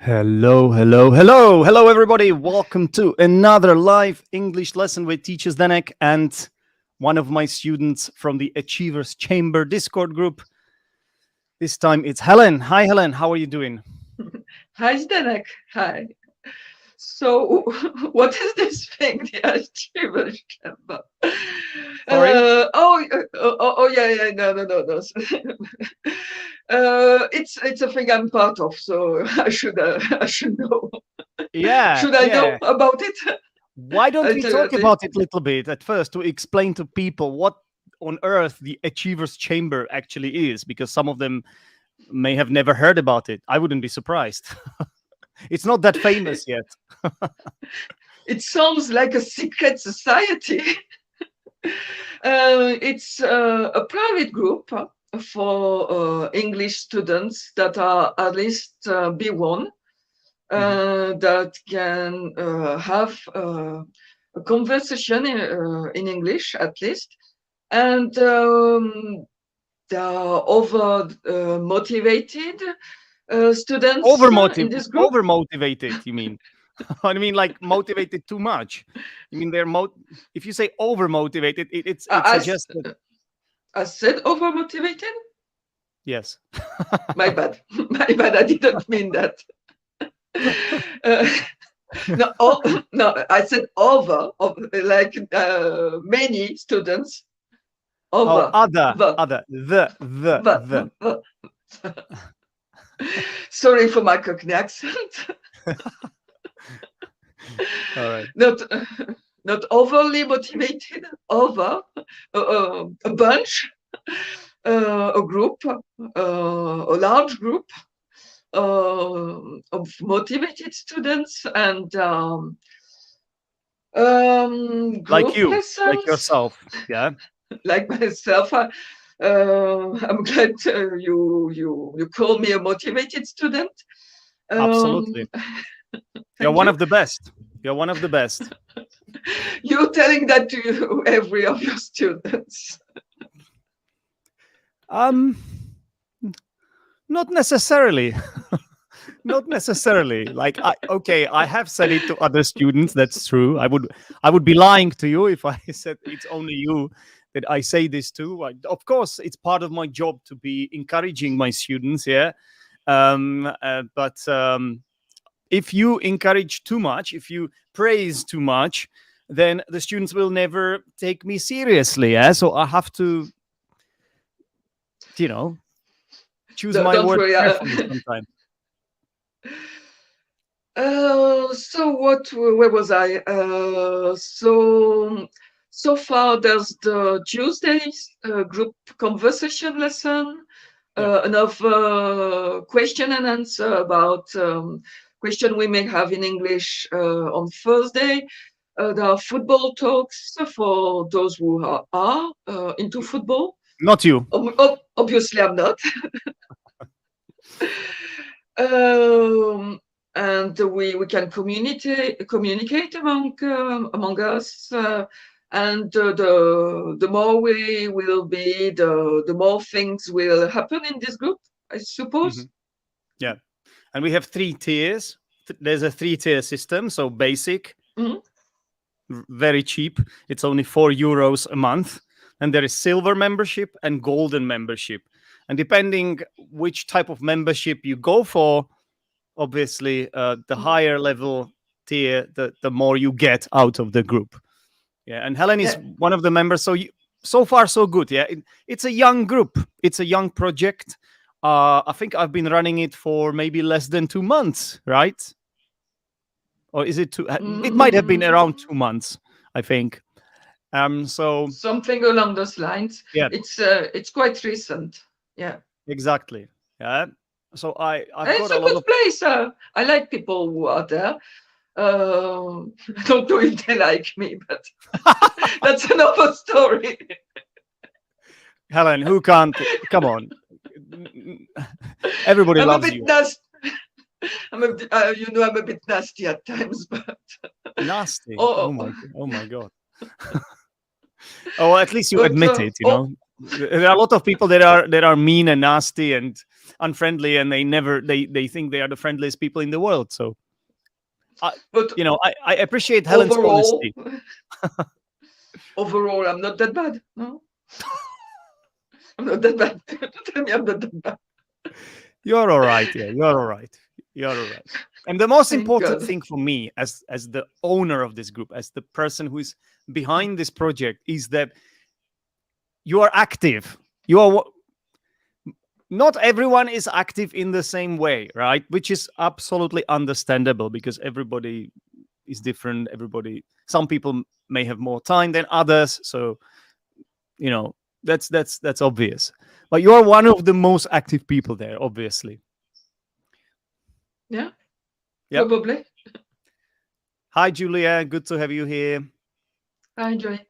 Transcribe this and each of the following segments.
Hello, everybody. Welcome to another live English lesson with Teacher Zdenek and one of my students from the Achievers Chamber Discord group. This time it's Helen. Hi, Helen. How are you doing? Hi, Zdenek. Hi. So, what is this thing, the Achievers Chamber? Sorry? Yeah, no. It's a thing I'm part of, so I should know. Yeah, Should I know about it? Why don't we talk about it a little bit at first to explain to people what on earth the Achievers Chamber actually is, because some of them may have never heard about it. I wouldn't be surprised. It's not that famous yet. It sounds like a secret society. It's a private group for English students that are at least B1 that can have a conversation in English at least, and they are over motivated students in this group. Overmotivated, you mean? I mean, like motivated too much. I mean, if you say overmotivated, it suggests that. I said overmotivated? Yes. My bad. I didn't mean that. No, I said over, like many students. Over. The. Sorry for my Cockney accent. All right. Not overly motivated, over a bunch, a group, a large group of motivated students and like you, lessons. like yourself, yeah. Like myself. I'm glad you call me a motivated student. Absolutely. You're one of the best. You're one of the best. You're telling that to every of your students. Not necessarily. Not necessarily. Like, I have said it to other students. That's true. I would be lying to you if I said it's only you that I say this to. Of course, it's part of my job to be encouraging my students. Yeah, but if you encourage too much, if you praise too much, then the students will never take me seriously. Yeah, so I have to, choose my words carefully sometimes. Where was I? So far there's the Tuesdays group conversation lesson, another question and answer about question we may have in English on Thursday. There are football talks for those who are into football. Not you. Obviously, I'm not. And we can communicate among us, and the more we will be, the more things will happen in this group, I suppose. Mm-hmm. Yeah, and we have 3 tiers. There's a 3-tier system. So basic, very cheap. It's only €4 a month. And there is silver membership and golden membership. And depending which type of membership you go for, obviously, the higher level tier, the more you get out of the group. Yeah, and Helen is one of the members. So far, so good. Yeah, it's a young group. It's a young project. I think I've been running it for maybe less than 2 months, right? Or is it 2? It might have been around 2 months, I think. So something along those lines. Yeah, it's quite recent. Yeah, exactly. Yeah. So I've it's got a good place. I like people who are there. I don't know if they like me, but that's another story. Helen, who can't? Come on. Everybody loves you. I'm a bit nasty at times, but nasty. Oh my god. Oh, at least you admit it. There are a lot of people that are mean and nasty and unfriendly, and they think they are the friendliest people in the world. So, But I appreciate Helen's overall, honesty. overall, I'm not that bad. No, I'm not that bad. Tell me I'm not that bad. You're all right. Yeah, you're all right. You're all right. And the most Thank important God. thing for me, as the owner of this group, as the person who is behind this project, is that you are active. You are. Not everyone is active in the same way, right? Which is absolutely understandable because everybody is different. Some people may have more time than others, so that's obvious. But you are one of the most active people there, obviously. Yeah, Yep. probably. Hi, Julia. Good to have you here. I enjoy.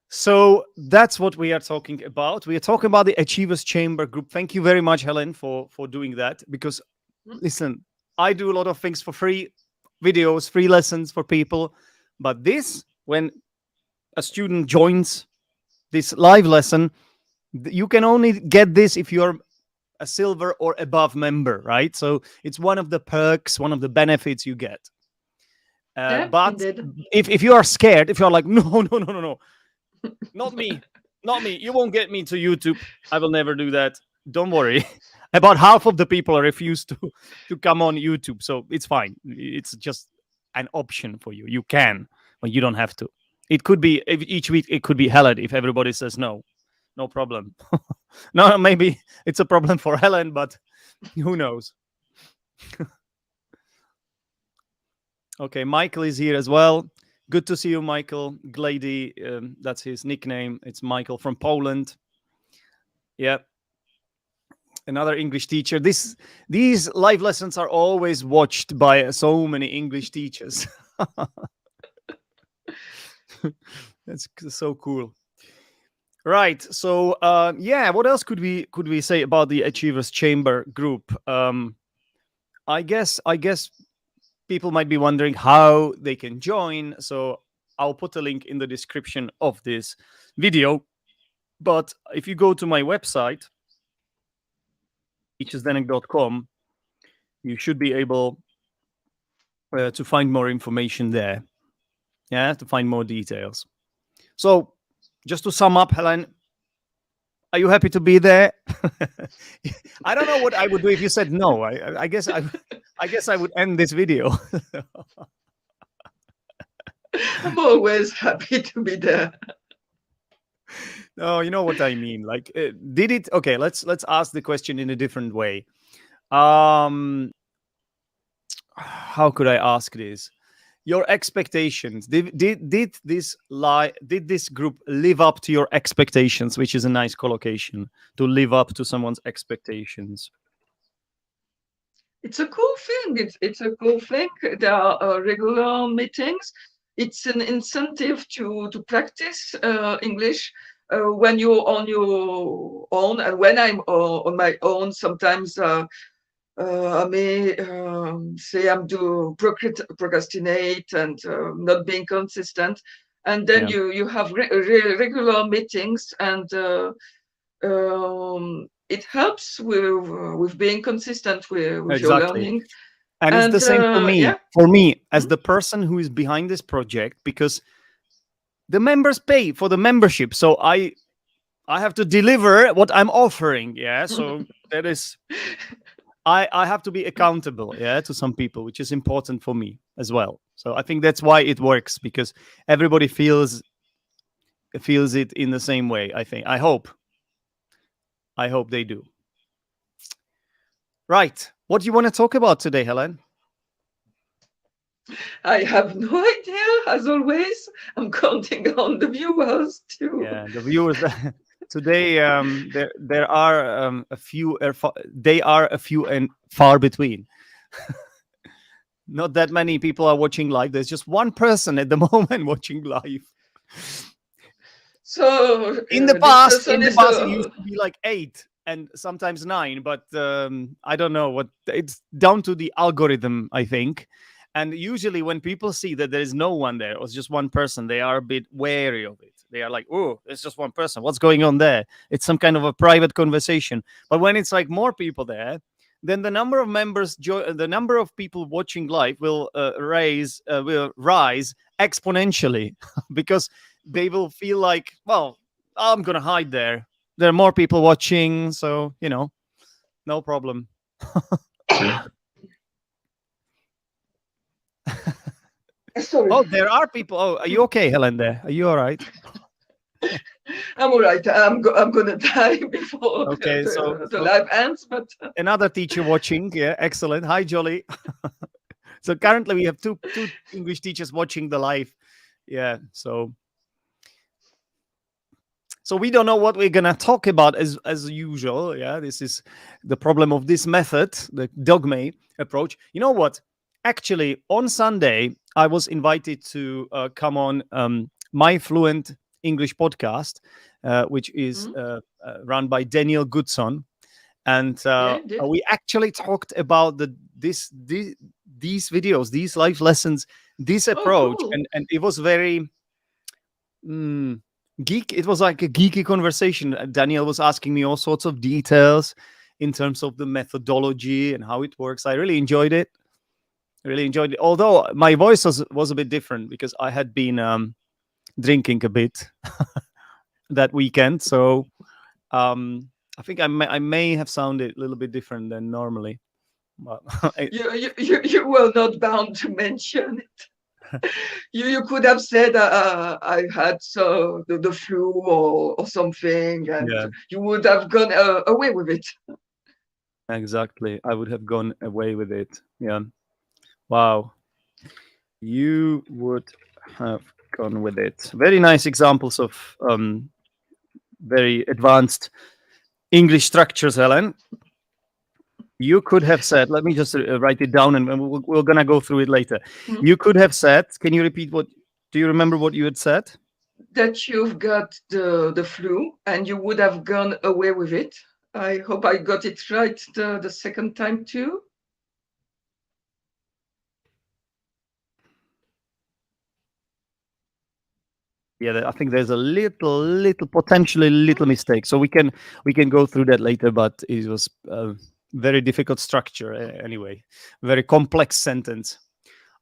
So that's what we are talking about. We are talking about the Achievers Chamber group. Thank you very much, Helen, for doing that. Because listen, I do a lot of things for free, videos, free lessons for people. But this, when a student joins this live lesson, you can only get this if you're a silver or above member, right? So it's one of the perks, one of the benefits you get. Yeah, But indeed. if you are scared, if you're like, no, not me, you won't get me to YouTube. I will never do that. Don't worry. About half of the people refuse to come on YouTube, so it's fine. It's just an option for you. You can, but you don't have to. It could be each week. It could be Helen if everybody says no. No problem. No, maybe it's a problem for Helen, but who knows? Okay, Michael is here as well. Good to see you, Michael. Glady, that's his nickname. It's Michael from Poland. Yeah. Another English teacher. These live lessons are always watched by so many English teachers. That's so cool. Right. So what else could we say about the Achievers Chamber group? I guess people might be wondering how they can join. So I'll put a link in the description of this video. But if you go to my website, zdenek.com, you should be able to find more information there. Yeah, to find more details. So just to sum up, Helen, are you happy to be there? I don't know what I would do if you said no. I guess I would end this video. I'm always happy to be there. No, you know what I mean. Like, did it? Okay, let's ask the question in a different way. How could I ask this? Your expectations. Did this group live up to your expectations? Which is a nice collocation, to live up to someone's expectations. It's a cool thing. It's a cool thing. There are regular meetings. It's an incentive to practice English when you're on your own, and when I'm on my own. Sometimes I may say I'm procrastinate and not being consistent, and then Yeah. you have regular meetings, and it helps with being consistent with your Exactly. learning. And it's the same for me. Yeah. For me, as the person who is behind this project, because the members pay for the membership, so I have to deliver what I'm offering. Yeah, so that is, I have to be accountable. Yeah, to some people, which is important for me as well. So I think that's why it works, because everybody feels it in the same way. I think. I hope they do. Right. What do you want to talk about today, Helen? I have no idea. As always, I'm counting on the viewers too. Yeah, the viewers. Today, there are a few. They are a few and far between. Not that many people are watching live. There's just one person at the moment watching live. So In the past, it used to be like 8 and sometimes 9, but I don't know what. It's down to the algorithm, I think. And usually, when people see that there is no one there, or it's just one person, they are a bit wary of it. They are like, oh, it's just one person. What's going on there? It's some kind of a private conversation. But when it's like more people there, then the number of members, the number of people watching live will rise exponentially because they will feel like, well, I'm gonna hide there. There are more people watching, so no problem. Sorry. Oh, there are people. Oh, are you okay, Helen? There, are you all right? I'm all right. I'm gonna die before Okay, the live ends, but another teacher watching. Yeah, excellent. Hi, Jolly. So currently we have two English teachers watching the live. Yeah, so we don't know what we're gonna talk about as usual. Yeah, this is the problem of this method, the Dogme approach. You know what? Actually, on Sunday I was invited to come on My Fluent English podcast, which is run by Daniel Goodson, and we actually talked about these videos, these live lessons, this approach, cool. and it was very geek. It was like a geeky conversation. Daniel was asking me all sorts of details in terms of the methodology and how it works. I really enjoyed it. Although my voice was a bit different because I had been drinking a bit that weekend, so I think I may have sounded a little bit different than normally. But you were not bound to mention it. You could have said I had the flu or something, and you would have gone away with it. Exactly, I would have gone away with it. Yeah. Wow. You would have gone with it. Very nice examples of very advanced English structures, Helen. You could have said, let me just write it down and we're going to go through it later. You could have said, can you repeat do you remember what you had said? That you've got the flu and you would have gone away with it. I hope I got it right the second time too. Yeah, I think there's a little potentially little mistake. So we can go through that later, but it was very difficult structure anyway. Very complex sentence.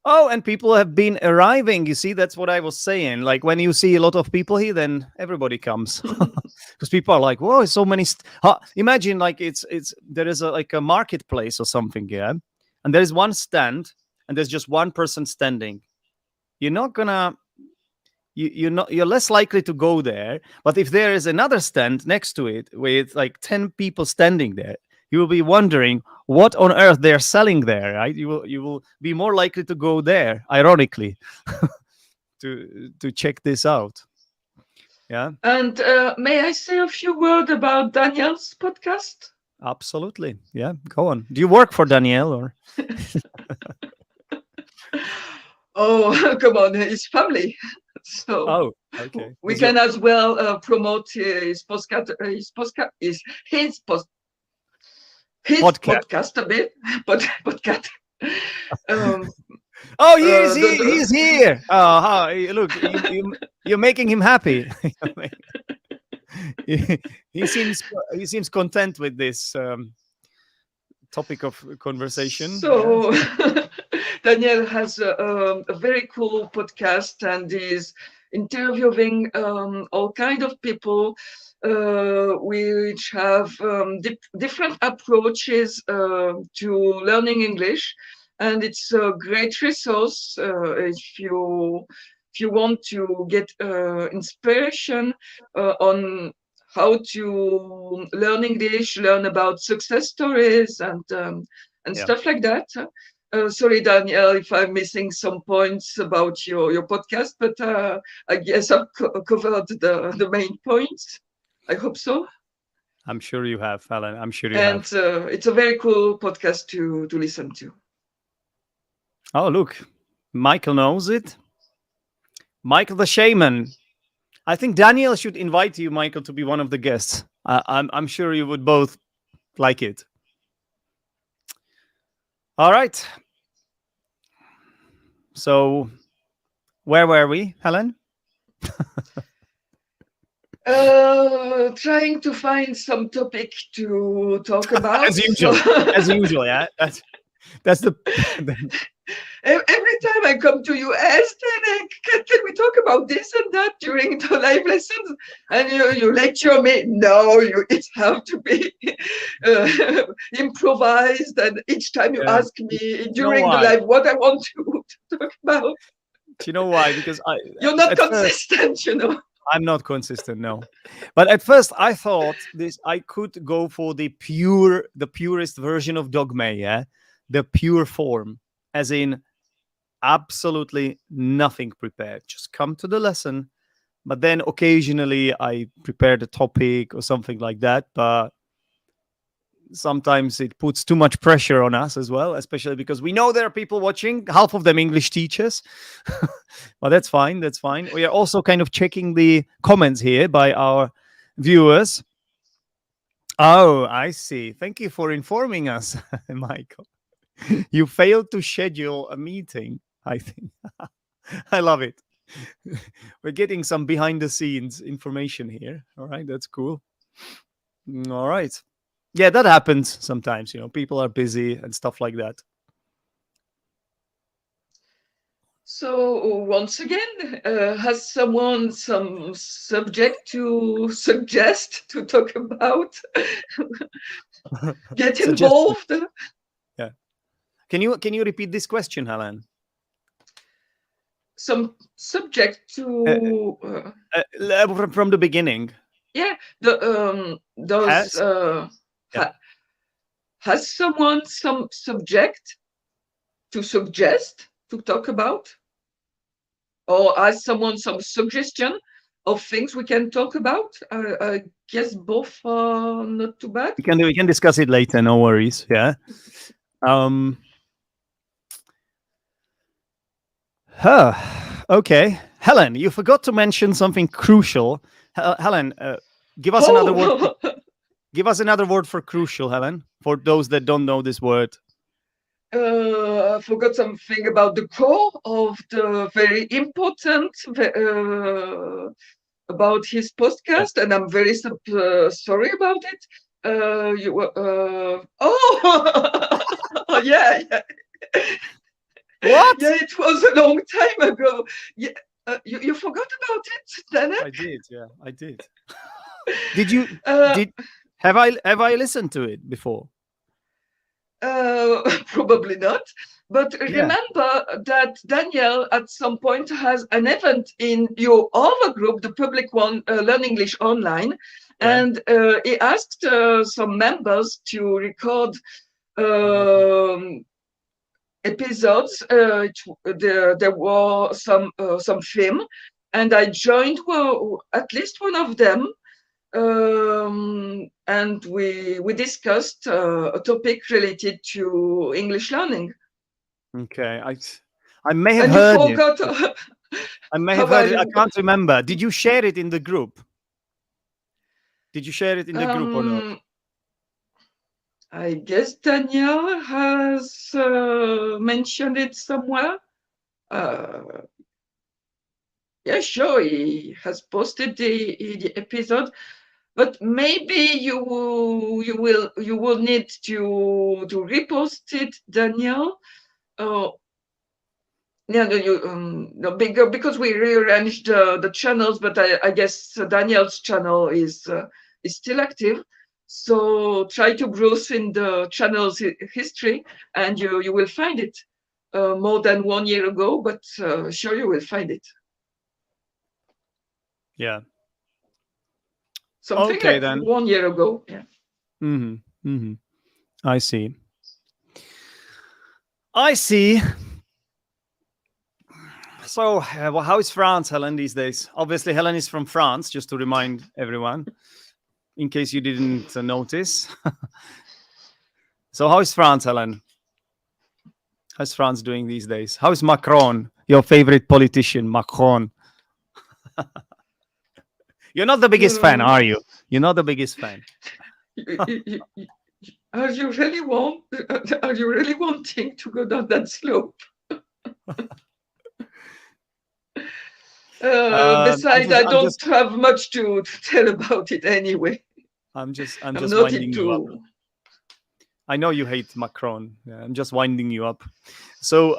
Oh, and people have been arriving. You see, that's what I was saying. Like when you see a lot of people here, then everybody comes because people are like, "Whoa, so many!" Imagine like there is like a marketplace or something, yeah, and there is one stand and there's just one person standing. You're not gonna. You're less likely to go there. But if there is another stand next to it with like 10 people standing there, you will be wondering what on earth they're selling there, right? You will be more likely to go there, ironically, to check this out. Yeah. And may I say a few words about Daniel's podcast? Absolutely. Yeah, go on. Do you work for Daniel or? Oh, come on, his family. So okay. We can as well promote his podcast, his podcast a bit, but podcast. Oh, he's here. Oh, look, you're making him happy. he seems content with this topic of conversation. So Daniel has a very cool podcast and is interviewing all kind of people which have different approaches to learning English, and it's a great resource if you want to get inspiration on how to learn English, learn about success stories and stuff like that. Sorry, Daniel, if I'm missing some points about your podcast, but I guess I've covered the main points. I hope so. I'm sure you have, Alan. I'm sure you have. And it's a very cool podcast to listen to. Oh, look, Michael knows it. Michael the Shaman. I think Daniel should invite you, Michael, to be one of the guests. I'm sure you would both like it. All right. So, where were we, Helen? Trying to find some topic to talk about. As usual. As usual, yeah. That's the Every time I come to you, Zdenek, can we talk about this and that during the live lessons? And you lecture me. No, it have to be improvised. And each time you ask me during the live what I want to talk about. Do you know why? Because you're not consistent, I'm not consistent, no. But at first I thought I could go for the purest version of Dogme, yeah? The pure form, as in absolutely nothing prepared. Just come to the lesson. But then occasionally I prepare the topic or something like that. But sometimes it puts too much pressure on us as well, especially because we know there are people watching, half of them English teachers. But that's fine. That's fine. We are also kind of checking the comments here by our viewers. Oh, I see. Thank you for informing us, Michael. You failed to schedule a meeting, I think. I love it. We're getting some behind the scenes information here. All right, that's cool. All right. Yeah, that happens sometimes, people are busy and stuff like that. So once again, has someone some subject to suggest to talk about? Get involved. Yeah. Can you repeat this question, Helen? Some subject to from the beginning. Yeah, has someone some subject to suggest to talk about, or has someone some suggestion of things we can talk about? I guess both are not too bad. We can discuss it later. No worries. Yeah. Okay. Helen, you forgot to mention something crucial. Helen, give us another word. Give us another word for crucial, Helen, for those that don't know this word. I forgot something about the core of the very important about his podcast, and I'm very sorry about it. Yeah. What? Yeah, it was a long time ago. Yeah, you forgot about it, Zdenek? I did. Yeah, I did. Did you? Have I listened to it before? Probably not. But remember that Daniel at some point has an event in your other group, the public one, Learn English Online, and he asked some members to record episodes. There were some film, and I joined at least one of them. And we discussed a topic related to English learning. Okay, I may have heard it. I may have heard it. I can't remember. Did you share it in the group? Did you share it in the group or not? I guess Daniel has mentioned it somewhere. Yeah, sure, he has posted the episode. But maybe you will need to repost it, Daniel. Yeah, no, because we rearranged the channels, but I guess Daniel's channel is still active. So try to browse in the channel's history, and you will find it. More than 1 year ago, but sure you will find it. Yeah. Something okay, like then. 1 year ago. Yeah. I see. I see. So, how is France, Helen, these days? Obviously, Helen is from France, just to remind everyone, in case you didn't notice. So, how is France, Helen? How's France doing these days? How is Macron, your favorite politician, Macron? You're not the biggest fan, are you? You're not the biggest fan. Are you really wanting to go down that slope? Besides, I don't have much to tell about it anyway. I'm just I'm not winding you up. into. I know you hate Macron. Yeah, I'm just winding you up. So,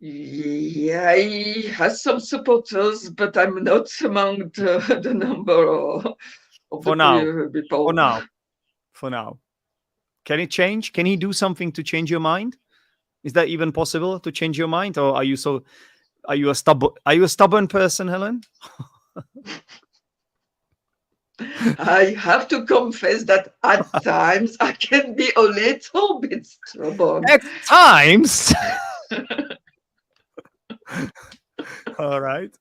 Yeah, he has some supporters, but I'm not among the number of for the people. for now, can it change? Can he do something to change your mind? Is that even possible to change your mind, or are you a stubborn person, Helen? I have to confess that at times I can be a little bit stubborn. At times. All right.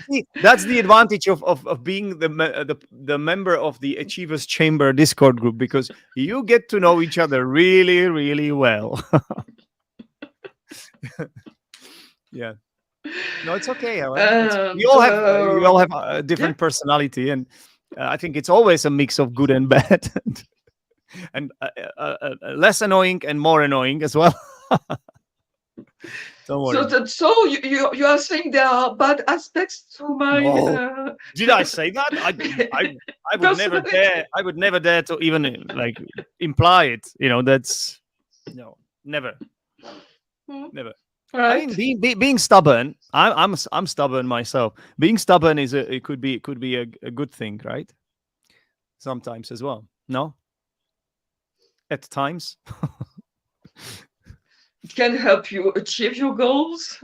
See, that's the advantage of being the member of the Achievers Chamber Discord group, because you get to know each other really, really well. Yeah. No, it's okay, Helen. We all have a different personality, and I think it's always a mix of good and bad, and less annoying and more annoying as well. Don't worry. So you are saying there are bad aspects to my. No. Did I say that? I would never dare. I would never dare to even like imply it. That's never. Never. Right. I mean, being stubborn. I'm stubborn myself. Being stubborn it could be a good thing, right? Sometimes as well. No. At times. It can help you achieve your goals,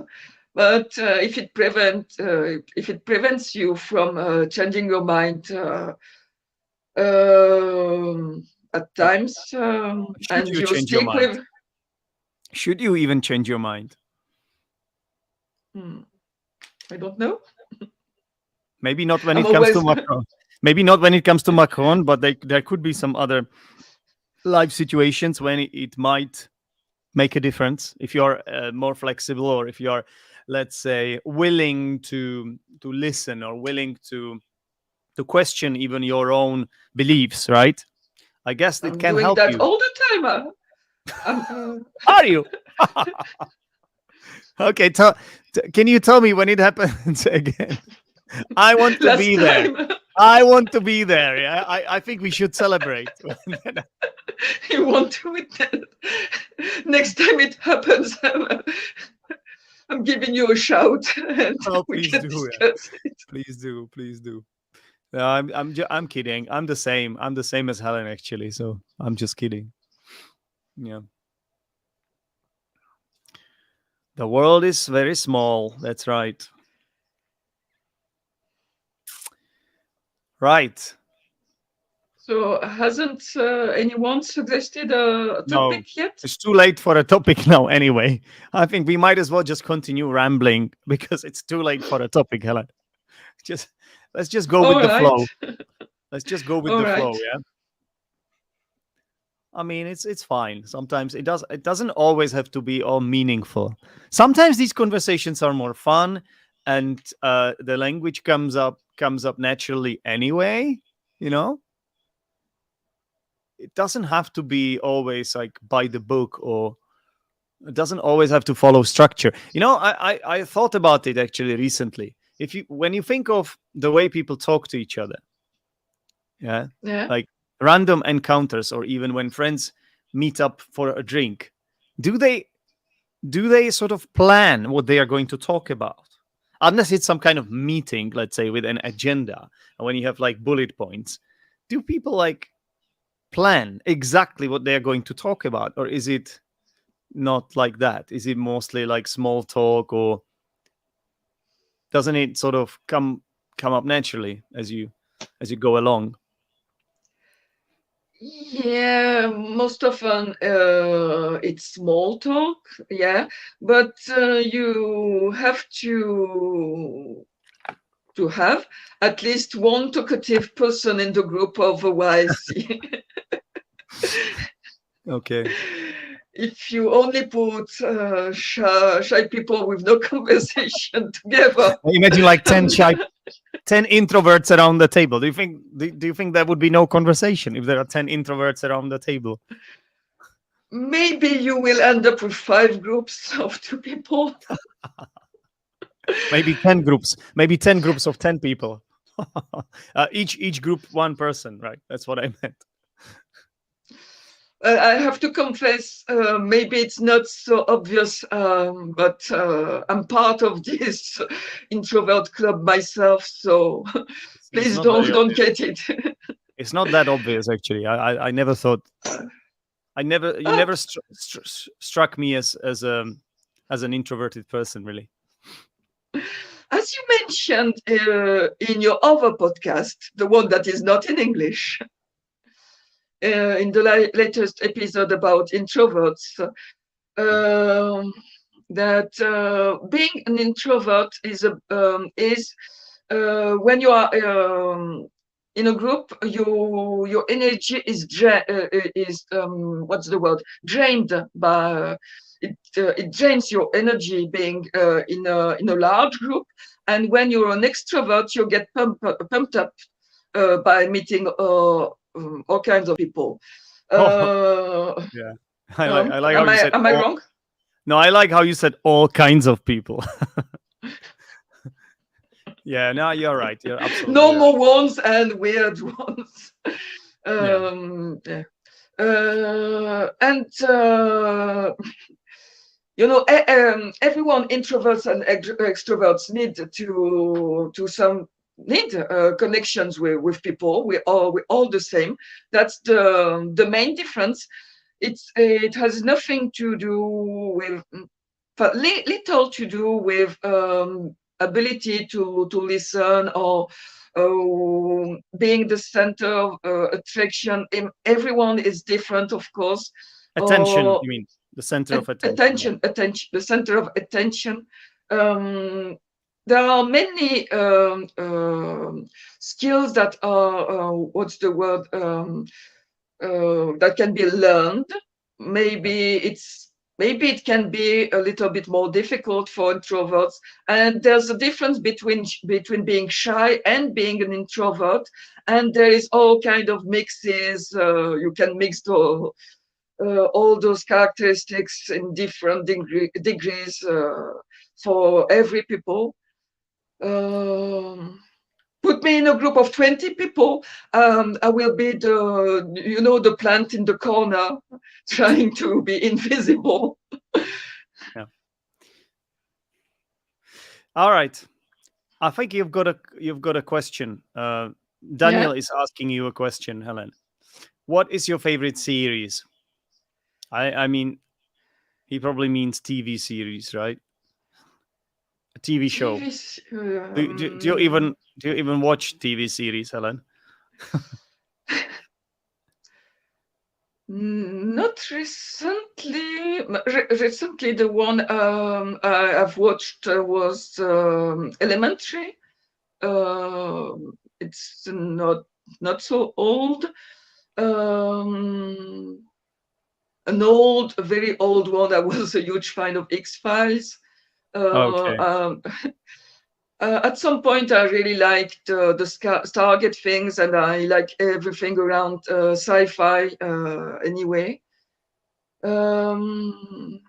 but if it prevents you from changing your mind at times, and you stick with. Should you even change your mind? I don't know. Maybe not when it comes to Macron. Maybe not when it comes to Macron, but there could be some other life situations when it might make a difference if you're more flexible, or if you're, let's say, willing to listen, or willing to question even your own beliefs, right? I guess it can help that you. all the time. Are you? Okay, can you tell me when it happens again? I want to be there. I want to be there. Yeah, I think we should celebrate. You want to witness? Next time it happens, I'm giving you a shout, and we can discuss it. Please do. No, I'm kidding. I'm the same as Helen, actually. So I'm just kidding. Yeah. The world is very small. That's right. Right. So hasn't anyone suggested a topic yet? It's too late for a topic now anyway. I think we might as well just continue rambling, because it's too late for a topic, Helen. Let's just go with the flow. Let's just go with the flow, yeah? I mean, it's fine. Sometimes it doesn't always have to be all meaningful. Sometimes these conversations are more fun, and the language comes up naturally anyway, It doesn't have to be always like by the book, or it doesn't always have to follow structure. I thought about it actually recently. When you think of the way people talk to each other, yeah, like random encounters, or even when friends meet up for a drink, do they sort of plan what they are going to talk about? Unless it's some kind of meeting, let's say, with an agenda, and when you have like bullet points, do people like plan exactly what they're going to talk about, or is it not like that? Is it mostly like small talk, or doesn't it sort of come up naturally as you go along? Yeah, most often it's small talk, yeah, but you have to have at least one talkative person in the group, otherwise. Okay. If you only put shy people with no conversation together, imagine like 10 introverts around the table. Do you think there would be no conversation if there are 10 introverts around the table? Maybe you will end up with 5 groups of 2 people. Maybe 10 groups. Maybe 10 groups of 10 people. Each group one person, right? That's what I meant. I have to confess, maybe it's not so obvious, but I'm part of this introvert club myself, so It's please not very don't obvious. get it. It's not that obvious, actually. I never thought. You never struck me as an introverted person, really. As you mentioned in your other podcast, the one that is not in English, in the latest episode about introverts, that being an introvert is when you are in a group, your energy is what's the word, drained by it drains your energy being in a large group, and when you're an extrovert, you get pumped up by meeting all kinds of people. Yeah, I like how you said. Am I wrong? No, I like how you said all kinds of people. Yeah, no, you're right. You're absolutely Normal right. ones and weird ones. Yeah. Yeah. And everyone, introverts and extroverts, need connections with people. We're all the same. That's the main difference. It has nothing to do with, but little to do with ability to listen, or being the center of attraction. Everyone is different, of course. Attention, you mean the center of attention? Yeah. Attention, the center of attention. There are many skills that are what's the word, that can be learned. Maybe it can be a little bit more difficult for introverts, and there's a difference between being shy and being an introvert, and there is all kind of mixes. You can mix all those characteristics in different degrees for every people. Put me in a group of 20 people, I will be the plant in the corner trying to be invisible. Yeah. All right. I think you've got a question. Daniel is asking you a question, Helen. What is your favorite series? I mean, he probably means TV series, right? A TV show. Do you even watch TV series, Helen? Not recently. Recently, the one I've watched was Elementary. It's not so old. A very old one. I was a huge fan of X-Files. Okay. At some point, I really liked the Stargate things, and I like everything around sci-fi anyway. I'm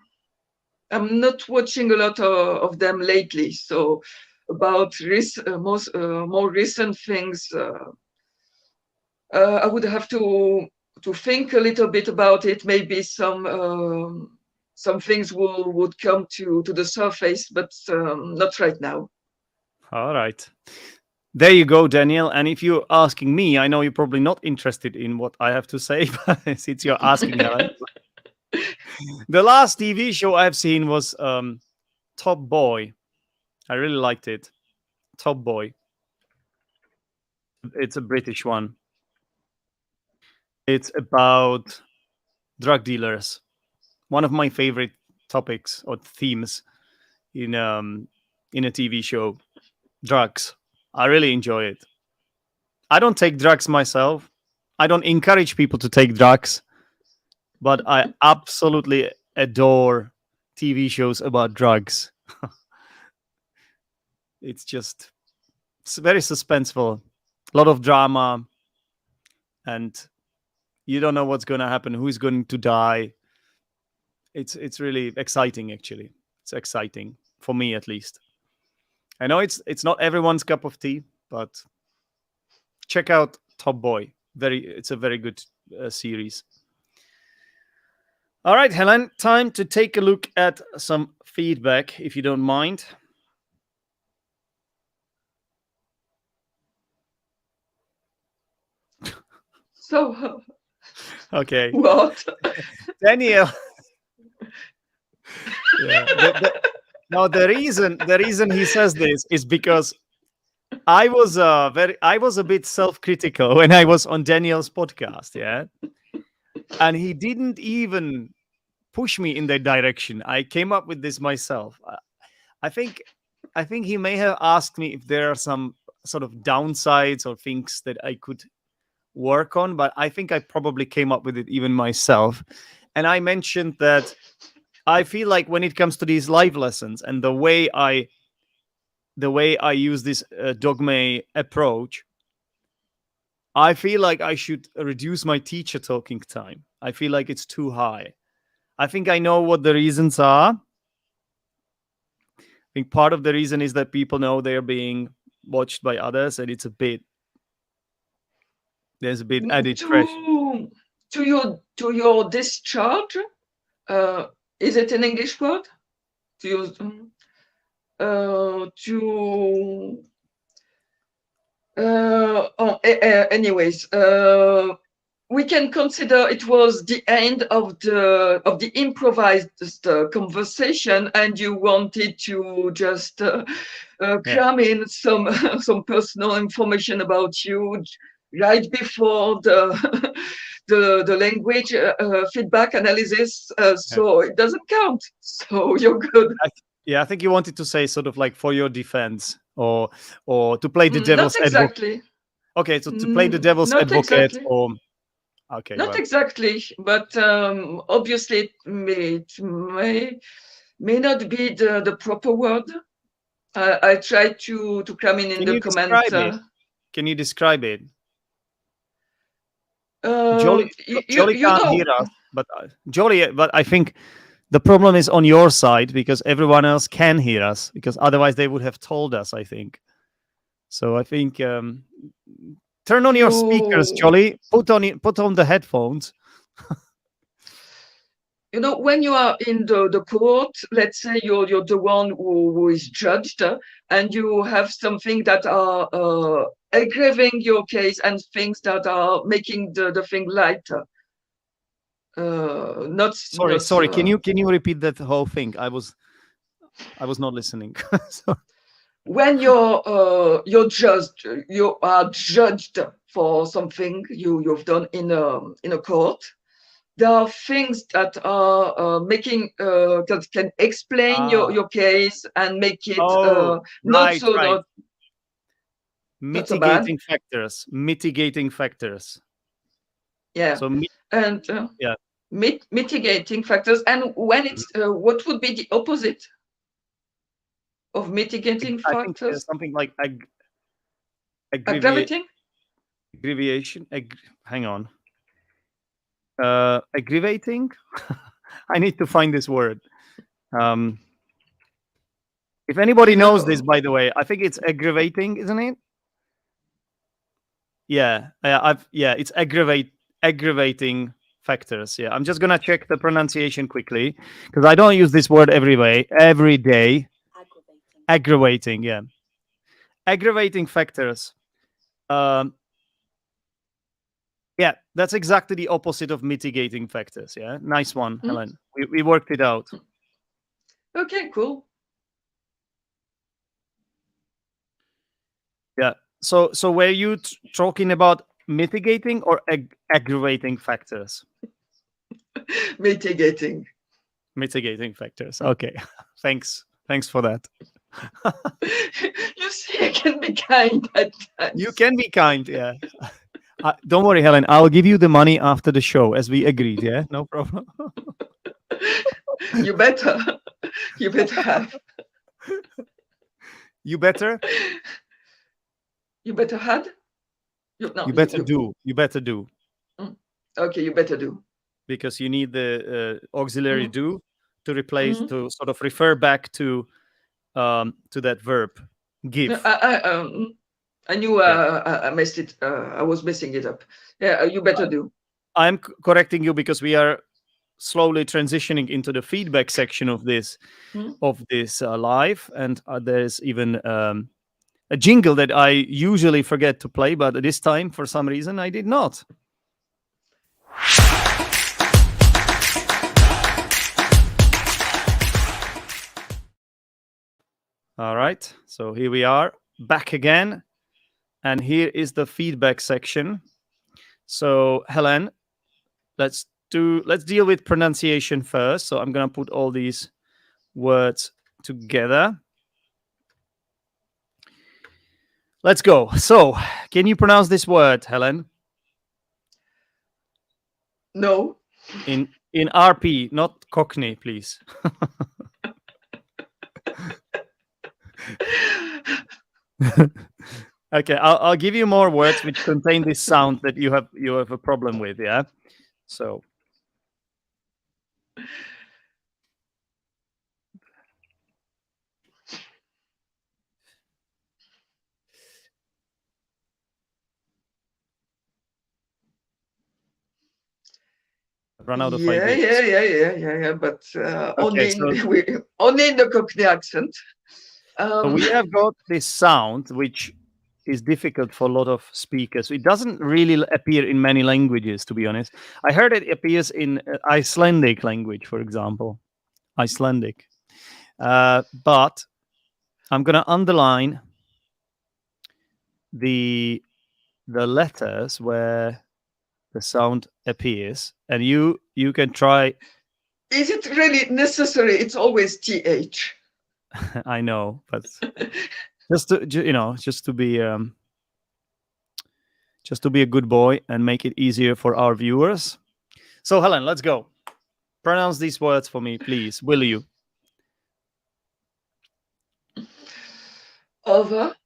not watching a lot of them lately, so about more recent things, I would have to think a little bit about it. Maybe some things would come to the surface, but not right now. All right. There you go, Daniel. And if you're asking me, I know you're probably not interested in what I have to say, but since you're asking, Helen, the last TV show I've seen was Top Boy. I really liked it. Top Boy. It's a British one. It's about drug dealers. One of my favorite topics or themes in a TV show. Drugs. I really enjoy it. I don't take drugs myself. I don't encourage people to take drugs, but I absolutely adore TV shows about drugs. It's very suspenseful, a lot of drama, and you don't know what's going to happen, who's going to die. It's really exciting, actually. It's exciting for me, at least. I know it's not everyone's cup of tea, but check out Top Boy. It's a very good series. All right, Helen, time to take a look at some feedback, if you don't mind. So, Okay. what? Daniel. Yeah. Now the reason he says this is because I was a bit self-critical when I was on Daniel's podcast, yeah, and he didn't even push me in that direction. I came up with this myself. I think he may have asked me if there are some sort of downsides or things that I could work on, but I think I probably came up with it even myself. And I mentioned that I feel like when it comes to these live lessons and the way I use this Dogme approach, I feel like I should reduce my teacher talking time. I feel like it's too high. I think I know what the reasons are. I think part of the reason is that people know they're being watched by others, and there's a bit added pressure. To your discharge, is it an English word? To use anyways, we can consider it was the end of the improvised conversation, and you wanted to just cram in some some personal information about you right before the language feedback analysis. So it doesn't count. So you're good. I think you wanted to say sort of like for your defense, or to play the devil's not exactly. advocate. Okay, so to play the devil's not advocate, exactly. or okay, not exactly, but obviously it may not be the proper word. I try to cram in the comment. Can you describe it? Jolly can't hear us, but but I think the problem is on your side because everyone else can hear us, because otherwise they would have told us, I think. So I think turn on your speakers, Jolly. Put on the headphones. When you are in the court, let's say you're the one who is judged, and you have something that are aggravating your case and things that are making the thing lighter. Sorry. Can you repeat that whole thing? I was not listening. When you're judged, you are judged for something you've done in a court. There are things that are making that can explain your case and make it not so right. Mitigating factors. Yeah. So mitigating factors. And when it's what would be the opposite of mitigating factors? I think something like aggravating. Aggravation. Hang on. Aggravating. I need to find this word. If anybody knows this, by the way, I think it's aggravating, isn't it? Yeah, it's aggravating factors. Yeah, I'm just gonna check the pronunciation quickly because I don't use this word every day. Aggravating, yeah. Aggravating factors. Yeah, that's exactly the opposite of mitigating factors. Yeah, nice one, Helen. We worked it out. Okay, cool. Yeah. So were you talking about mitigating or aggravating factors? Mitigating factors. Okay. Thanks for that. You see, I can be kind at times. You can be kind, yeah. Don't worry, Helen. I'll give you the money after the show, as we agreed. Yeah, no problem. You better have. You better. You better had. You better do. You better do. Okay, you better do. Because you need the auxiliary do to replace, to sort of refer back to that verb. Give. I knew Yeah. I messed it. I was messing it up. Yeah, you better do. I'm correcting you because we are slowly transitioning into the feedback section of this Hmm? live, and there's even a jingle that I usually forget to play, but this time for some reason I did not. All right, so here we are back again, and here is the feedback section. So Helen, let's deal with pronunciation first. So I'm gonna put all these words together. Let's go. So, can you pronounce this word, Helen? No. In RP, not Cockney, please. Okay, I'll give you more words which contain this sound that you have a problem with. Yeah. So. Run out of ideas. Yeah. But Okay, only so only in the Cockney accent. we have got this sound which is difficult for a lot of speakers. It doesn't really appear in many languages, to be honest. I heard it appears in Icelandic language, for example. Icelandic. But I'm going to underline the letters where the sound appears, and you can try. Is it really necessary? It's always th. I know, but just to just to be a good boy and make it easier for our viewers. So Helen, let's go. Pronounce these words for me, please. Will you? Over.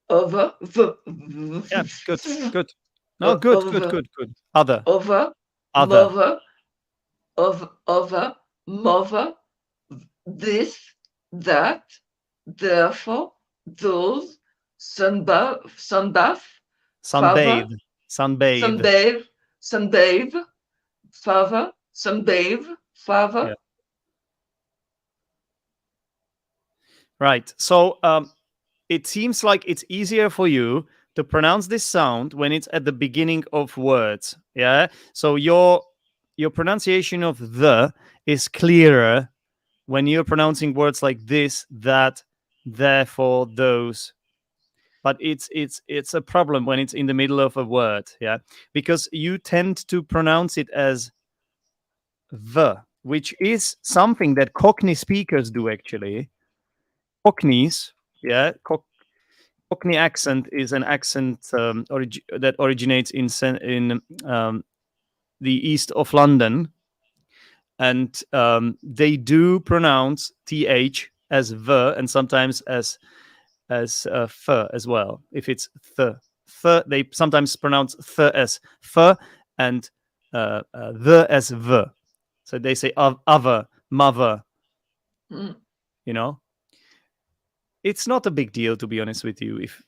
Yeah, good. No, good. Other. Over. Mother. Over. Mother. This. That. Therefore. Those. Sunbath. Sunbathe. Sunbathe. Father. Sunbathe. Father. Yeah. Right. So it seems like it's easier for you to pronounce this sound when it's at the beginning of words. Yeah. So your pronunciation of the is clearer when you're pronouncing words like this, that, therefore, those. But it's a problem when it's in the middle of a word. Yeah. Because you tend to pronounce it as the, which is something that Cockney speakers do actually. Cockneys, yeah, Cockney accent is an accent that originates in the east of London, and they do pronounce th as the and sometimes as f as well. If it's th, they sometimes pronounce th as f and the as the. So they say other, mother. Mm. You know. It's not a big deal, to be honest with you, if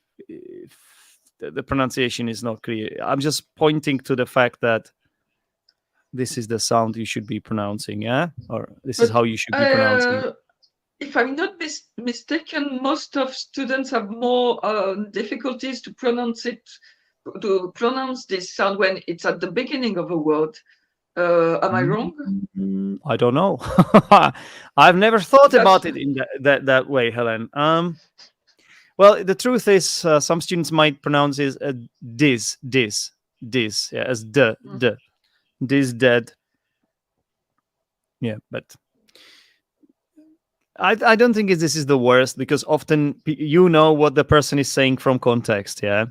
the pronunciation is not clear. I'm just pointing to the fact that this is the sound you should be pronouncing, yeah? Or this is how you should be pronouncing it. If I'm not mistaken, most of students have more difficulties to pronounce this sound when it's at the beginning of a word. Am I wrong? I don't know. I've never thought about it in that way, Helen. Well, the truth is, some students might pronounce it as dis, yeah, as d, dis, dead. Yeah, but I don't think this is the worst, because often you know what the person is saying from context. Yeah.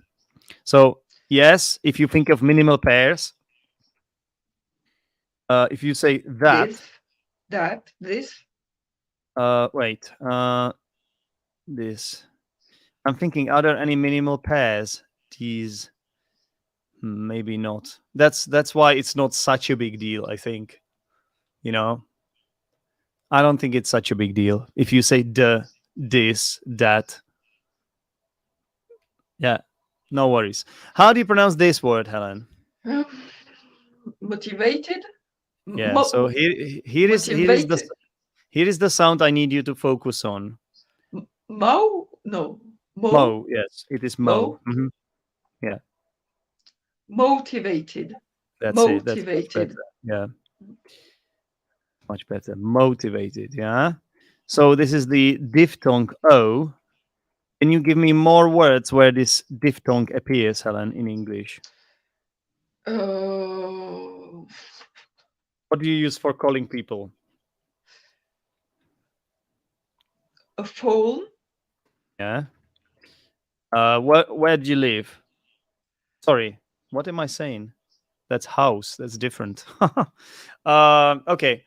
So yes, if you think of minimal pairs, if you say that, this. Wait, this. I'm thinking, are there any minimal pairs? These, maybe not. That's why it's not such a big deal, I think. You know, I don't think it's such a big deal if you say the this, that. Yeah, no worries. How do you pronounce this word, Helen? Motivated. Yeah. So here is Motivated. the sound I need you to focus on. Mo? No. Mo. Yes, it is mo. Mo? Yeah. Motivated. That's it. That's much Motivated. better. Yeah. Much better. Motivated. Yeah. So this is the diphthong O. Can you give me more words where this diphthong appears, Helen, in English? What do you use for calling people? A phone. Yeah. Where do you live? Sorry, what am I saying? That's house. That's different. Okay.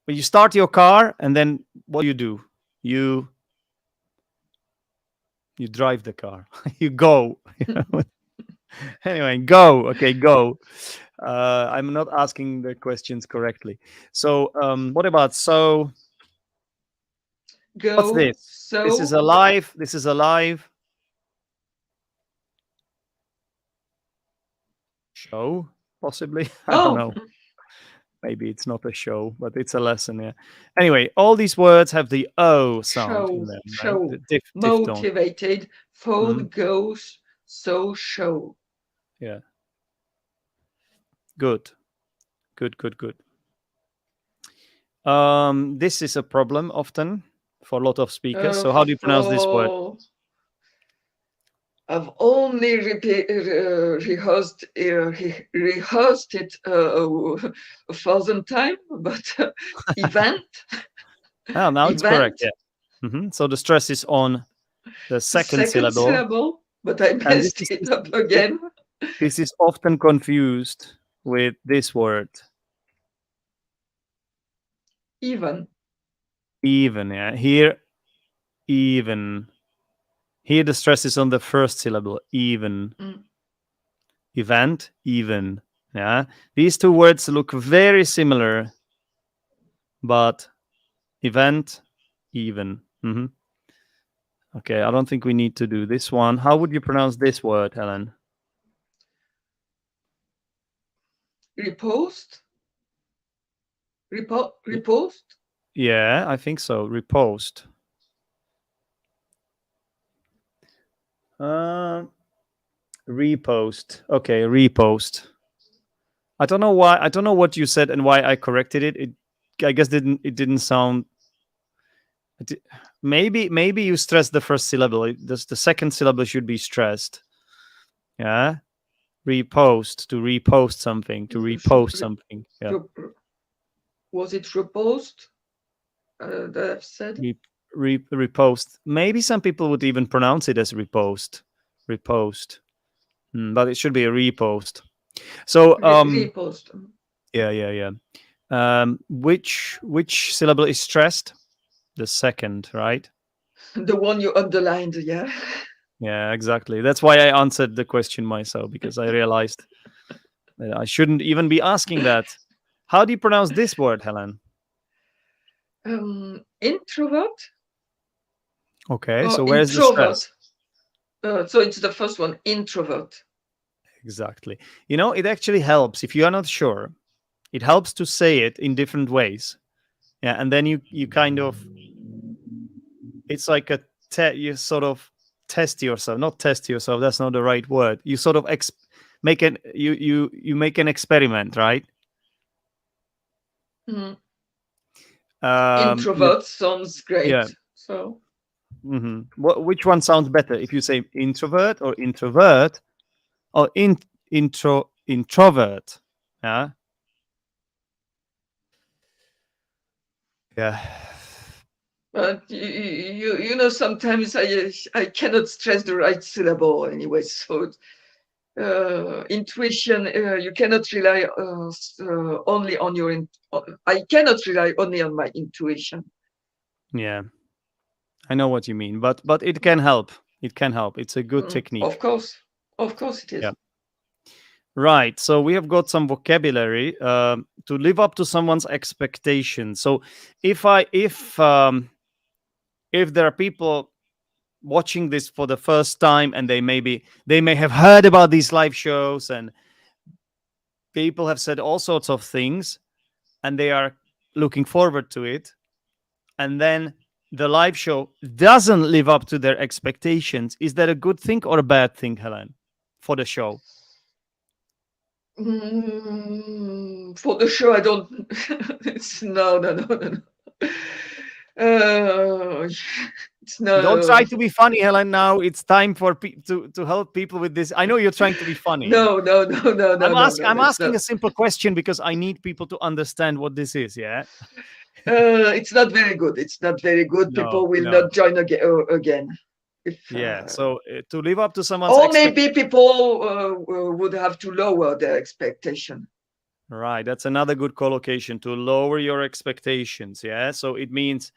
But you start your car, and then what do? You drive the car. You go. Anyway, go. Okay, go. I'm not asking the questions correctly. So, what about so? Go. What's this? So. This is alive. This is alive. Show, possibly. I don't know. Maybe it's not a show, but it's a lesson. Yeah. Anyway, all these words have the O sound in them. Show. Right? The diphthong. Motivated. Phone goes. So show. Yeah. Good. Good. This is a problem often for a lot of speakers. So how do you pronounce this word? I've only rehearsed it 1,000 times, but event. Now it's correct. Yeah. So the stress is on the second syllable. But I messed it up again. This is often confused with this word. Even. Yeah. Here, even. Here the stress is on the first syllable, even. Event, even. Yeah. These two words look very similar, but event, even. Okay, I don't think we need to do this one. How would you pronounce this word, Helen? Repost? Repost? Yeah, I think so. Repost. Repost. Okay, repost. I don't know why. I don't know what you said and why I corrected it. I guess it didn't sound. Maybe you stressed the first syllable. The second syllable should be stressed. Yeah. Repost, to repost something, to repost something. Yeah. Was it repost? That I've said. Repost. Maybe some people would even pronounce it as repost. Repost. But it should be a repost. So repost. Yeah. Which syllable is stressed? The second, right? The one you underlined, yeah. Yeah, exactly. That's why I answered the question myself, because I realized that I shouldn't even be asking that. How do you pronounce this word, Helen? Introvert. Okay, so where's the stress? So it's the first one, introvert. Exactly. It actually helps if you are not sure. It helps to say it in different ways. Yeah, and then you kind of, it's like you sort of test yourself. Not test yourself. That's not the right word. You sort of make an experiment, right? Introvert sounds great. Yeah. So. Which one sounds better? If you say introvert or introvert, or introvert? Yeah. Yeah. But sometimes I cannot stress the right syllable anyway. So intuition, you cannot rely only on your. I cannot rely only on my intuition. Yeah, I know what you mean, but it can help. It can help. It's a good technique. Of course it is. Yeah. Right. So we have got some vocabulary to live up to someone's expectations. So if there are people watching this for the first time and they may have heard about these live shows and people have said all sorts of things and they are looking forward to it, and then the live show doesn't live up to their expectations, is that a good thing or a bad thing, Helen, for the show? For the show, I don't. It's no, no, no, no, no. It's Don't no, try to be funny, Helen. Now it's time for to help people with this. I know you're trying to be funny. no, no, no, no, no, no, no. I'm It's asking not. a simple question because I need people to understand what this is. Yeah. It's not very good. It's not very good. No. People will No. not join again. If Yeah. So to live up to someone's or maybe people would have to lower their expectation. Right. That's another good collocation, to lower your expectations. Yeah. So it means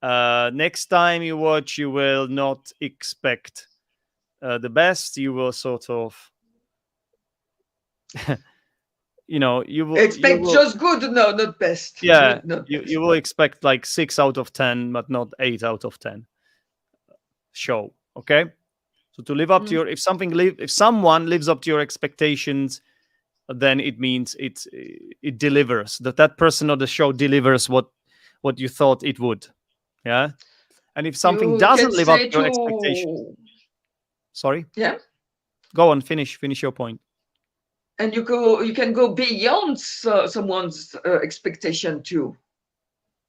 next time you watch, you will not expect the best. You will sort of, you will Expect just good. No, not best. yeah, Not best. you will expect like 6 out of 10, but not 8 out of 10 show. Okay. So to live up to your, if someone lives up to your expectations, then it means it delivers, that person or the show delivers what you thought it would. Yeah. And if something You can doesn't live up say to your expectations, to sorry, yeah, go on, finish your point. and you can go beyond someone's expectation too.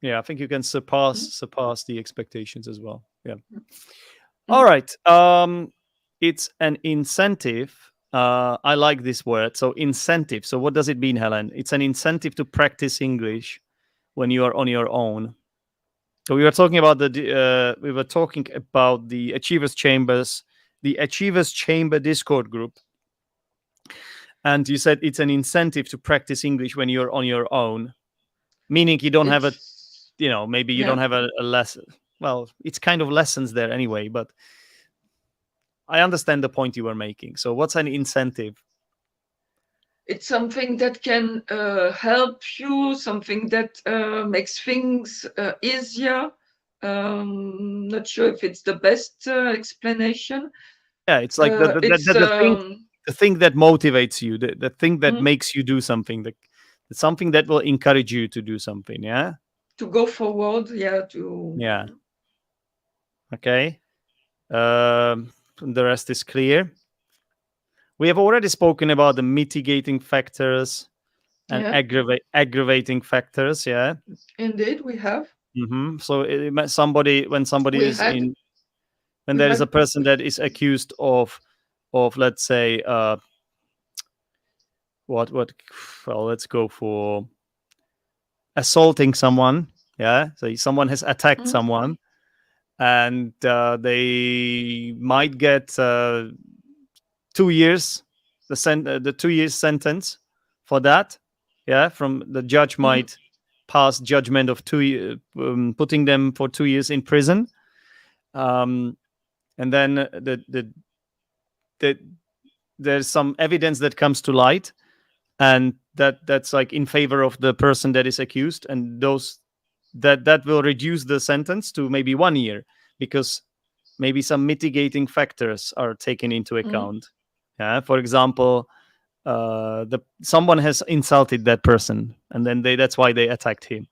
Yeah, I think you can surpass the expectations as well. Yeah. Mm. All right. It's an incentive. I like this word. So incentive. So what does it mean, Helen? It's an incentive to practice English when you are on your own. So we were talking about the Achievers Chamber Discord group, and you said it's an incentive to practice English when you're on your own, meaning you don't have maybe you Yeah. don't have a lesson. Well, it's kind of lessons there anyway, but I understand the point you were making. So what's an incentive? It's something that can help you, something that makes things easier. Not sure if it's the best explanation. Yeah, it's like the thing that motivates you, the thing that makes you do something, something that will encourage you to do something. Yeah. To go forward. Yeah. To. Yeah. Okay. The rest is clear. We have already spoken about the mitigating factors and aggravating factors. Yeah. Indeed, we have. So when somebody is in, when there is a person that is accused of let's say well, let's go for assaulting someone. Yeah. So someone has attacked someone, and they might get 2 years, the 2 years sentence for that. Yeah. From the judge might pass judgment of putting them for 2 years in prison. And then there's some evidence that comes to light, and that's like in favor of the person that is accused, and that will reduce the sentence to maybe 1 year, because maybe some mitigating factors are taken into account. Yeah, for example, someone has insulted that person, and then that's why they attacked him.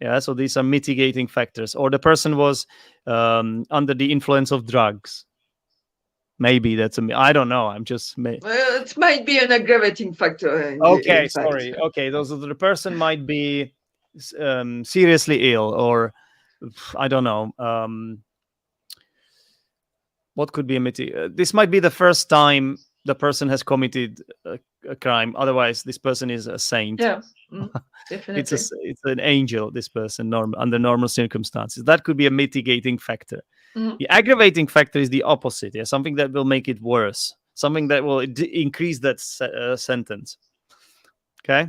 Yeah, so these are mitigating factors. Or the person was under the influence of drugs. Maybe that's I don't know. I'm just. It might be an aggravating factor. Okay, sorry. Okay, the person might be seriously ill, or I don't know. What could be a this might be the first time the person has committed a crime. Otherwise, this person is a saint. Yeah, definitely. It's an angel. This person, under normal circumstances, that could be a mitigating factor. The aggravating factor is the opposite. Yeah, something that will make it worse. Something that will increase that sentence. Okay.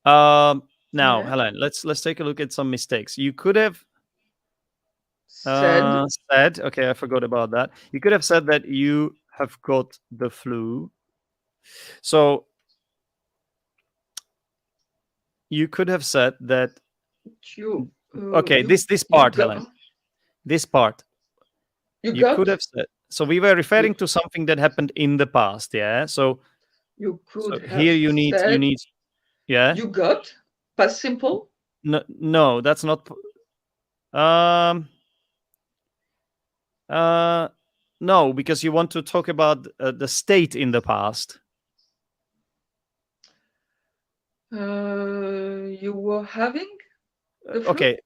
Now, Helen, let's take a look at some mistakes. You could have said, okay, I forgot about that. You could have said that you have got the flu. So you could have said that. You Okay, you this you part, got Helen. This part. you You could got have said. So we were you referring to something that happened in the past, yeah. So you could have here you said need, yeah. you got past simple. No, no, that's not. Um. No, because you want to talk about the state in the past. You were having the flu. Okay,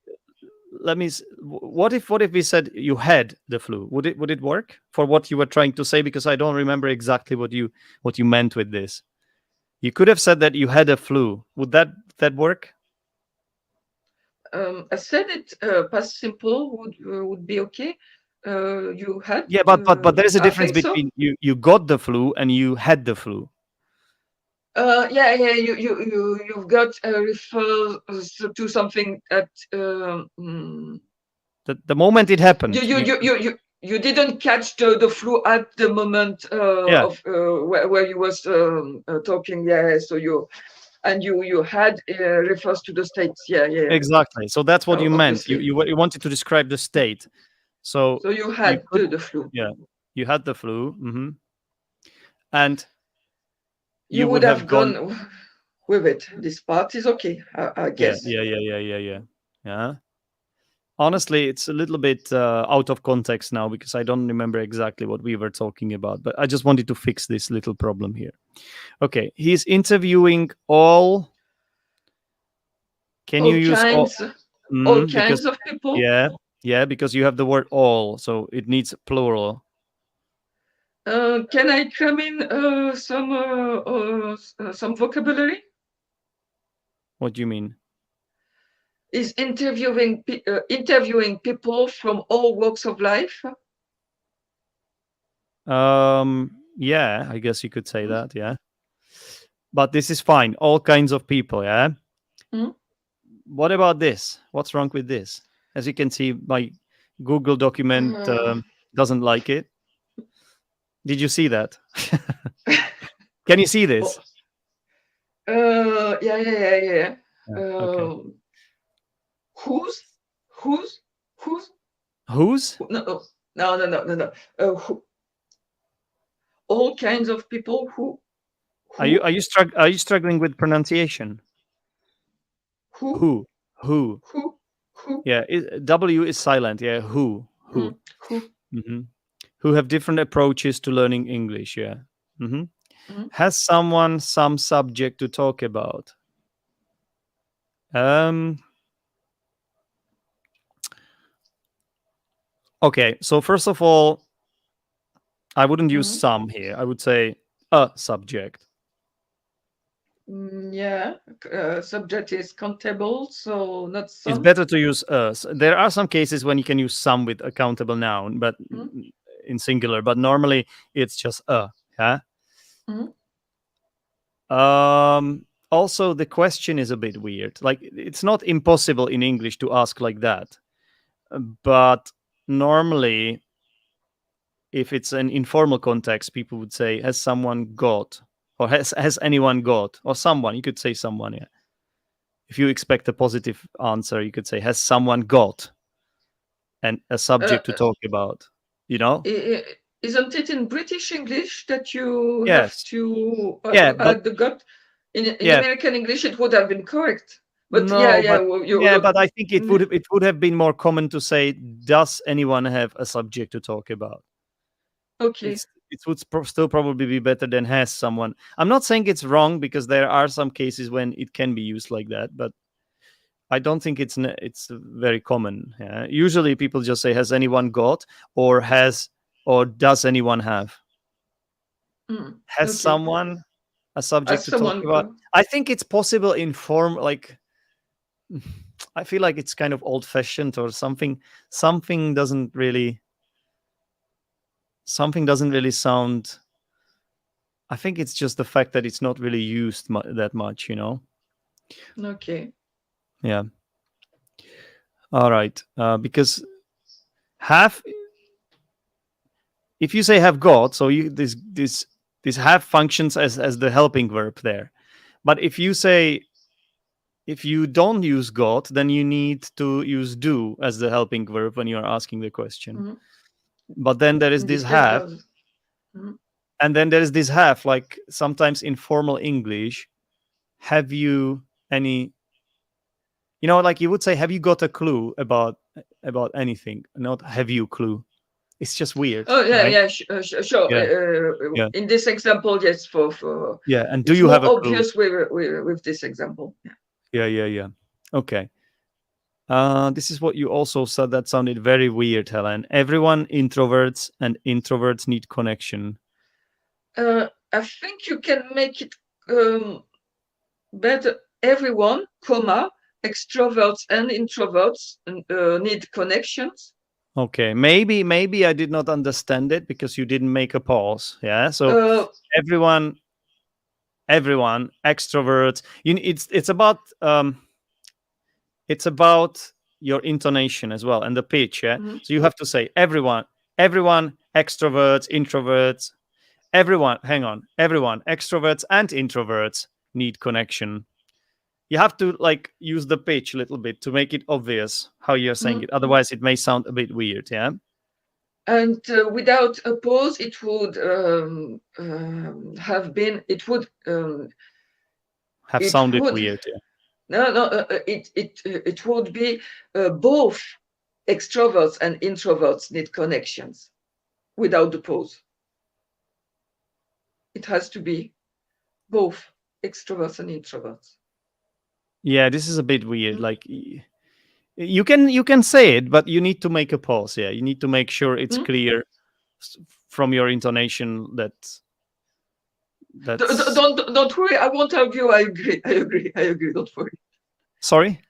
let me. What if we said you had the flu? Would it work for what you were trying to say? Because I don't remember exactly what you meant with this. You could have said that you had a flu. Would that work? I said it past simple would be okay. You had. Yeah, but there is a I difference think so. between you got the flu and you had the flu. Yeah, yeah. You've got refers to something that The moment it you happened, you you you you you didn't catch the flu at the moment yeah, of where you was talking. Yeah, so you had refers to the states. Yeah, yeah. exactly. So that's what you meant. Obviously. You wanted to describe the state. So So you you had could, the flu. yeah, you had the flu, and You you would would have have gone. gone with it. This part is okay, I Yeah, guess. yeah. Honestly, it's a little bit out of context now because I don't remember exactly what we were talking about. But I just wanted to fix this little problem here. Okay, he's interviewing all. Can you All use all? kinds, all Because kinds of people. yeah, because you have the word all, so it needs plural. Can I cram in some vocabulary? What do you mean? Is interviewing people from all walks of life? Yeah, I guess you could say that. Yeah, but this is fine. All kinds of people. Yeah. Mm? What about this? What's wrong with this? As you can see, my Google document Uh, doesn't like it. Did you see that? Can you see oh, this? yeah. Yeah. Okay. Um, who's, who's, who's? Whose? No. Who, all kinds of people Are you who, are you struggling with pronunciation? who, Who? Who? who, Yeah. W is silent. Yeah. Who? Who? who. hmm Who have different approaches to learning English. Yeah. hmm Mm? Has someone some subject to talk about? Um. Okay. So first of all, I wouldn't use Mm? some here. I would say a subject. Yeah, subject is countable, so not It's some. better to use us. There are some cases when you can use some with a countable noun, but Mm? in singular. But normally it's just a. Yeah. Mm? Also, the question is a bit weird. Like it's not impossible in English to ask like that, but normally, if it's an informal context, people would say, "Has someone got?" or "Has anyone got?" or "someone." You could say "someone." Yeah. If you expect a positive answer, you could say, "Has someone got?" and a Uh, subject to talk about. You know? isn't it in British English that you have Yes. to Yeah, but add the got? In yeah, American English, it would have been correct. But no, yeah, but well, yeah, but I think mm, it would have been more common to say, "Does anyone have a subject to talk about?" okay. It would still probably be better than "has someone." I'm not saying it's wrong because there are some cases when it can be used like that, but I don't think it's very common. Yeah? Usually, people just say, "Has anyone got?" or "Has or does anyone have?" Has Okay. someone a subject As to talk someone, about? I think it's possible in form like I feel like it's kind of old fashioned or something. Something doesn't really sound. I think it's just the fact that it's not really used that much, you know. okay. Yeah. All right. Because have if you say have got, so you this this have functions as the helping verb there. But if you don't use got, then you need to use do as the helping verb when you are asking the question. Mm-hmm. But then there is In this this case, have, does. Mm-hmm. and then there is this have, like sometimes in formal English, have you any, like you would say, have you got a clue about anything? Not have you clue. It's just weird. Oh yeah, right? yeah, sure. Yeah, yeah, In this example, yes, yeah. And do it's you more have a clue? obvious with this example. Yeah. Yeah. Okay. This is what you also said. That sounded very weird, Helen. Everyone introverts and introverts need connection. I think you can make it better. Everyone, extroverts and introverts need connections. Okay, maybe I did not understand it because you didn't make a pause. Yeah, so everyone, extroverts. It's about your intonation as well and the pitch. Yeah, so you have to say everyone, extroverts, introverts, everyone. Hang on, everyone, extroverts and introverts need connection. You have to like use the pitch a little bit to make it obvious how you're saying it. Otherwise, it may sound a bit weird. Yeah. And without a pause, it would have been. It would Have it sounded would weird. Yeah. no. It would be both extroverts and introverts need connections without the pause. It has to be both extroverts and introverts. Yeah, this is a bit weird. Like you can say it, but you need to make a pause. Yeah, you need to make sure it's clear from your intonation that that's. Don't worry. I won't argue. I agree. Don't worry. Sorry.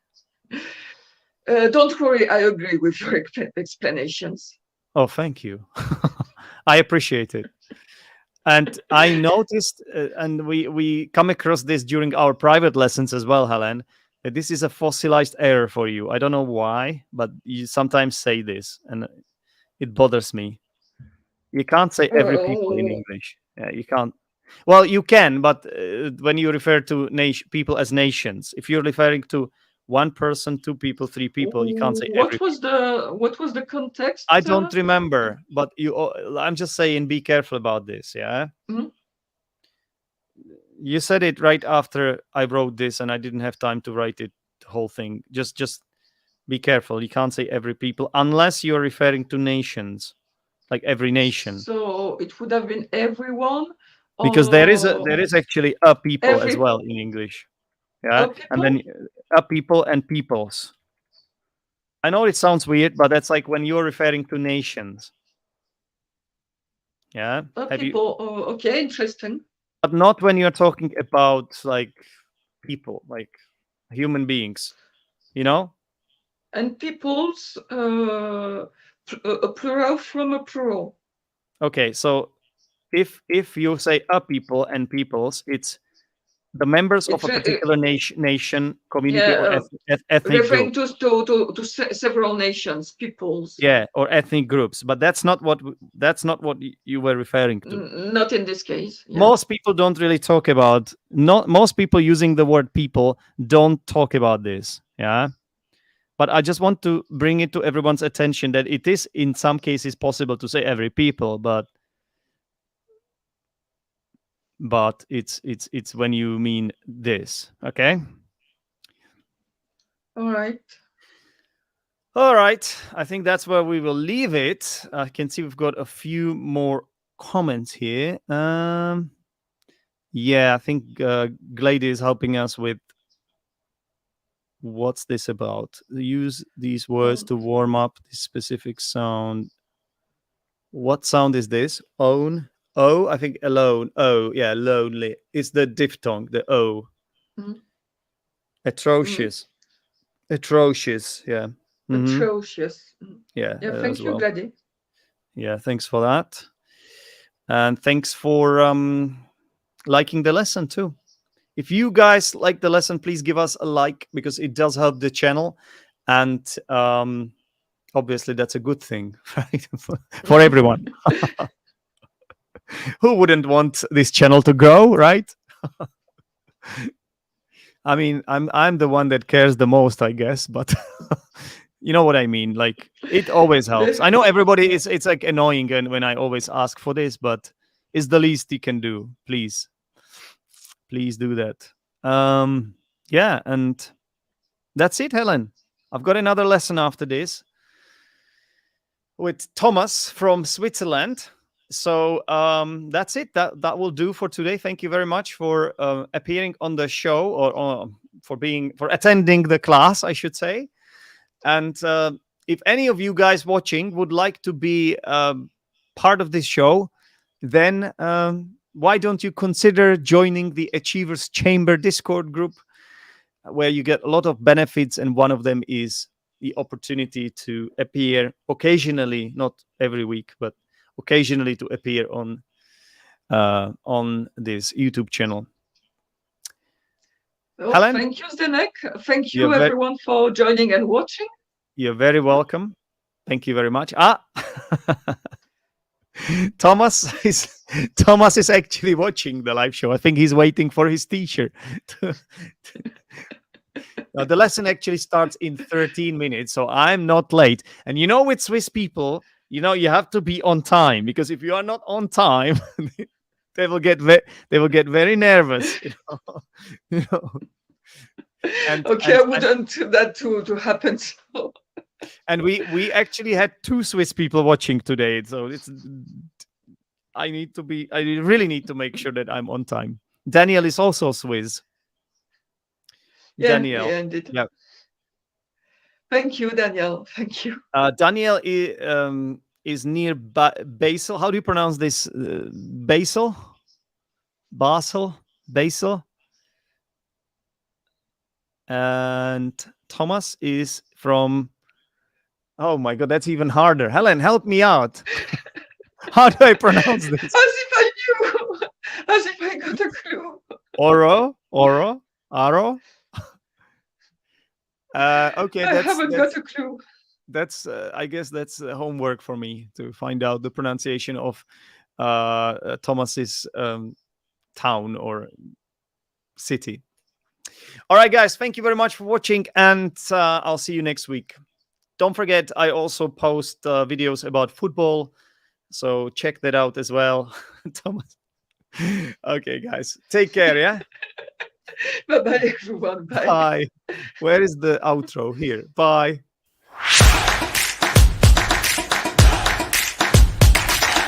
Don't worry. I agree with your explanations. Oh, thank you. I appreciate it. And I noticed, and we come across this during our private lessons as well, Helen, that this is a fossilized error for you. I don't know why, but you sometimes say this, and it bothers me. You can't say every people in English. Yeah, you can't. Well, you can, but when you refer to people as nations, if you're referring to one person, two people, three people, you can't say every. What was the context? I don't remember, but I'm just saying, be careful about this. Yeah. Mm-hmm. You said it right after I wrote this, and I didn't have time to write it the whole thing. Just be careful. You can't say every people unless you're referring to nations, like every nation. So it would have been everyone. Because there is actually a people as well in English. Yeah, and then a people and peoples. I know it sounds weird, but that's like when you're referring to nations. Yeah. People. Okay, interesting. But not when you're talking about like people, like human beings. And peoples, a plural from a plural. Okay, so if you say a people and peoples, it's the members of a particular nation, community, or ethnic referring group. to several nations, peoples. Yeah, or ethnic groups, but that's not what you were referring to. Not in this case. Yeah. Most people don't really talk about. Not most people using the word people don't talk about this. Yeah. But I just want to bring it to everyone's attention that it is in some cases possible to say every people, but it's when you mean this. Okay. All right. I think that's where we will leave it. I can see we've got a few more comments here. Yeah, I think Glady is helping us with what's this about. Use these words to warm up this specific sound. What sound is this? Own. Oh, I think alone. Oh, yeah, lonely. It's the diphthong, the O. Atrocious. Atrocious, yeah. Atrocious. Yeah. Yeah, thank you, well. Glady. Yeah, thanks for that. And thanks for liking the lesson too. If you guys like the lesson, please give us a like because it does help the channel. And obviously that's a good thing, right? for everyone. Who wouldn't want this channel to grow, right? I mean, I'm the one that cares the most, I guess, but you know what I mean. Like, it always helps. I know everybody is. It's like annoying, and when I always ask for this, but it's the least you can do. Please do that. Yeah, and that's it, Helen. I've got another lesson after this with Thomas from Switzerland. So that's it. That will do for today. Thank you very much for appearing on the show, or for attending the class, I should say. And if any of you guys watching would like to be part of this show, then why don't you consider joining the Achievers Chamber Discord group, where you get a lot of benefits, and one of them is the opportunity to appear occasionally, not every week, but occasionally to appear on this YouTube channel. Well, Helen? thank you, Zdenek. Thank you, everyone, for joining and watching. You're very welcome. Thank you very much. Thomas is actually watching the live show. I think he's waiting for his teacher. Now, the lesson actually starts in 13 minutes, so I'm not late. And you know, with Swiss people, you know, you have to be on time, because if you are not on time, they will get very nervous. You know? And, okay, I wouldn't that to happen. So. And we actually had 2 Swiss people watching today, so I really need to make sure that I'm on time. Daniel is also Swiss. Yeah, Daniel. yeah, indeed. Yeah. Thank you, Daniel. Thank you. Daniel is near Basel. How do you pronounce this? Basel? And Thomas is from... Oh my God, that's even harder. Helen, help me out. How do I pronounce this? As if I knew. As if I got a clue. Aro? Okay, I haven't got a clue. That's I guess that's homework for me to find out the pronunciation of Thomas's town or city. All right, guys, thank you very much for watching, and I'll see you next week. Don't forget, I also post videos about football, so check that out as well. Thomas. Okay, guys, take care, yeah? Bye-bye, everyone. Bye. Bye. Where is the outro? Here. Bye.